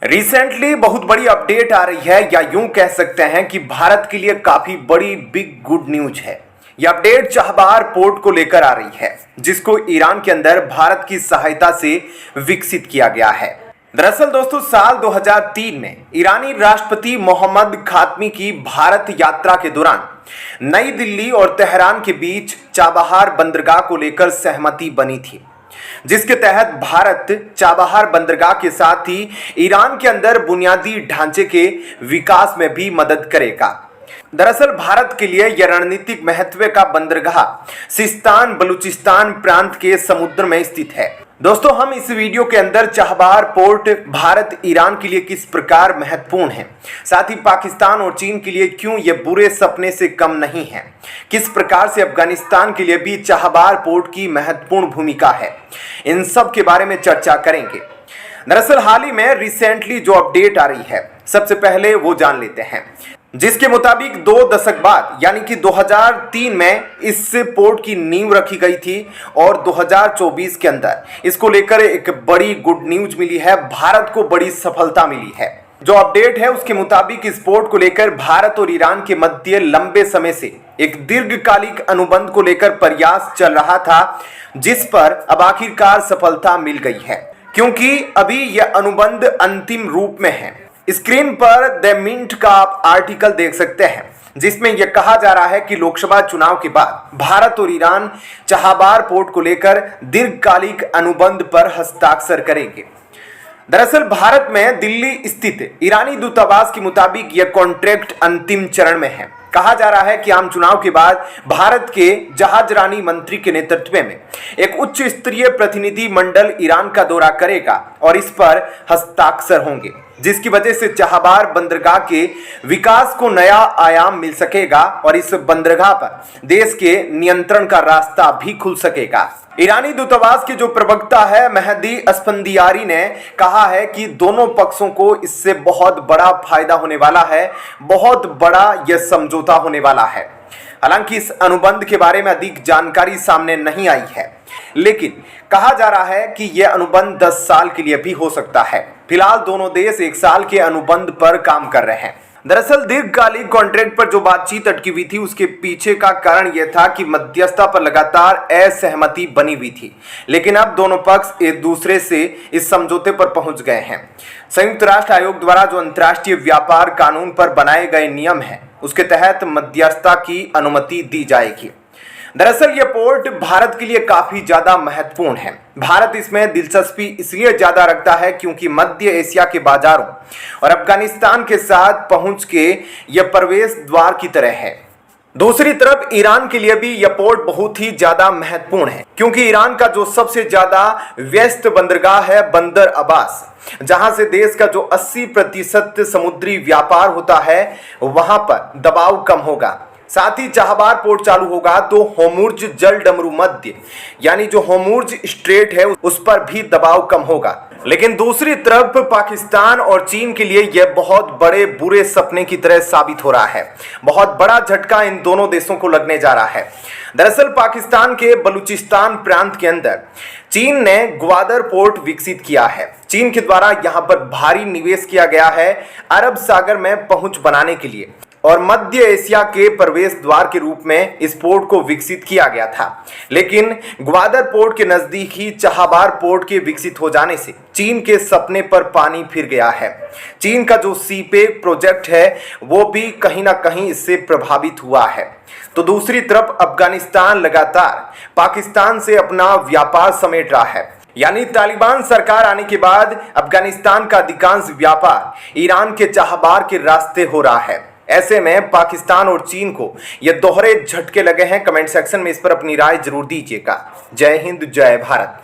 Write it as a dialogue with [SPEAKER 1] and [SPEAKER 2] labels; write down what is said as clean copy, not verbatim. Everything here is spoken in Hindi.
[SPEAKER 1] रिसेंटली बहुत बड़ी अपडेट आ रही है या यूं कह सकते हैं कि भारत के लिए काफी बड़ी बिग गुड न्यूज है। यह अपडेट चाबहार पोर्ट को लेकर आ रही है जिसको ईरान के अंदर भारत की सहायता से विकसित किया गया है। दरअसल दोस्तों साल 2003 में ईरानी राष्ट्रपति मोहम्मद खातमी की भारत यात्रा के दौरान नई दिल्ली और तेहरान के बीच चाबहार बंदरगाह को लेकर सहमति बनी थी, जिसके तहत भारत चाबहार बंदरगाह के साथ ही ईरान के अंदर बुनियादी ढांचे के विकास में भी मदद करेगा। दरअसल भारत के लिए यह रणनीतिक महत्व का बंदरगाह सिस्तान बलूचिस्तान प्रांत के समुद्र में स्थित है। दोस्तों हम इस वीडियो के अंदर चाबहार पोर्ट भारत ईरान के लिए किस प्रकार महत्वपूर्ण है, साथ ही पाकिस्तान और चीन के लिए क्यों ये बुरे सपने से कम नहीं है, किस प्रकार से अफगानिस्तान के लिए भी चाबहार पोर्ट की महत्वपूर्ण भूमिका है, इन सब के बारे में चर्चा करेंगे। दरअसल हाल ही में रिसेंटली जो अपडेट आ रही है सबसे पहले वो जान लेते हैं, जिसके मुताबिक 2 दशक बाद यानी कि 2003 में इस पोर्ट की नींव रखी गई थी और 2024 के अंदर इसको लेकर एक बड़ी गुड न्यूज मिली है, भारत को बड़ी सफलता मिली है। जो अपडेट है उसके मुताबिक इस पोर्ट को लेकर भारत और ईरान के मध्य लंबे समय से एक दीर्घकालिक अनुबंध को लेकर प्रयास चल रहा था, जिस पर अब आखिरकार सफलता मिल गई है, क्योंकि अभी यह अनुबंध अंतिम रूप में है। स्क्रीन पर द मिंट का आप आर्टिकल देख सकते हैं, जिसमें यह कहा जा रहा है कि लोकसभा चुनाव के बाद भारत और ईरान चाबहार पोर्ट को लेकर दीर्घकालिक अनुबंध पर हस्ताक्षर करेंगे। दरअसल भारत में दिल्ली स्थित ईरानी दूतावास के मुताबिक यह कॉन्ट्रैक्ट अंतिम चरण में है। कहा जा रहा है कि आम चुनाव के बाद भारत के जहाजरानी मंत्री के नेतृत्व में एक उच्च स्तरीय प्रतिनिधि मंडल ईरान का दौरा करेगा और इस पर हस्ताक्षर होंगे, जिसकी वजह से चाबहार बंदरगाह के विकास को नया आयाम मिल सकेगा और इस बंदरगाह पर देश के नियंत्रण का रास्ता भी खुल सकेगा। ईरानी दूतावास के जो प्रवक्ता है मेहदी अस्फंदियारी ने कहा है कि दोनों पक्षों को इससे बहुत बड़ा फायदा होने वाला है, बहुत बड़ा यह समझौता होने वाला है। हालांकि इस अनुबंध के बारे में अधिक जानकारी सामने नहीं आई है, लेकिन कहा जा रहा है कि यह अनुबंध 10 साल के लिए भी हो सकता है। फिलहाल दोनों देश 1 साल के अनुबंध पर काम कर रहे हैं। दरअसल दीर्घकालिक कॉन्ट्रैक्ट पर जो बातचीत अटकी हुई थी उसके पीछे का कारण यह था कि मध्यस्थता पर लगातार असहमति बनी हुई थी, लेकिन अब दोनों पक्ष एक दूसरे से इस समझौते पर पहुंच गए हैं। संयुक्त राष्ट्र आयोग द्वारा जो अंतर्राष्ट्रीय व्यापार कानून पर बनाए गए नियम है उसके तहत मध्यस्थता की अनुमति दी जाएगी। दरअसल यह पोर्ट भारत के लिए काफी ज्यादा महत्वपूर्ण है। भारत इसमें दिलचस्पी इसलिए ज्यादा रखता है क्योंकि मध्य एशिया के बाजारों और अफगानिस्तान के साथ पहुंच के यह प्रवेश द्वार की तरह है। दूसरी तरफ ईरान के लिए भी यह पोर्ट बहुत ही ज्यादा महत्वपूर्ण है, क्योंकि ईरान का जो सबसे ज्यादा व्यस्त बंदरगाह है बंदर अब्बास, जहां से देश का जो 80% समुद्री व्यापार होता है वहां पर दबाव कम होगा। साथ ही चाबहार पोर्ट चालू होगा तो होर्मुज जल डमरू मध्य यानी जो होर्मुज स्ट्रेट है उस पर भी दबाव कम होगा। लेकिन दूसरी तरफ पाकिस्तान और चीन के लिए यह बहुत बड़े बुरे सपने की तरह साबित हो रहा है। बहुत बड़ा झटका इन दोनों देशों को लगने जा रहा है। दरअसल पाकिस्तान के बलूचिस्तान प्रांत के अंदर चीन ने ग्वादर पोर्ट विकसित किया है। चीन के द्वारा यहां पर भारी निवेश किया गया है अरब सागर में पहुंच बनाने के लिए, और मध्य एशिया के प्रवेश द्वार के रूप में इस पोर्ट को विकसित किया गया था। लेकिन ग्वादर पोर्ट के नजदीक ही चाबहार पोर्ट के विकसित हो जाने से चीन के सपने पर पानी फिर गया है। चीन का जो सीपेक प्रोजेक्ट है वो भी कहीं ना कहीं इससे प्रभावित हुआ है। तो दूसरी तरफ अफगानिस्तान लगातार पाकिस्तान से अपना व्यापार समेट रहा है, यानी तालिबान सरकार आने के बाद अफगानिस्तान का अधिकांश व्यापार ईरान के चाबहार के रास्ते हो रहा है। ऐसे में पाकिस्तान और चीन को ये दोहरे झटके लगे हैं। कमेंट सेक्शन में इस पर अपनी राय जरूर दीजिएगा। जय हिंद, जय भारत।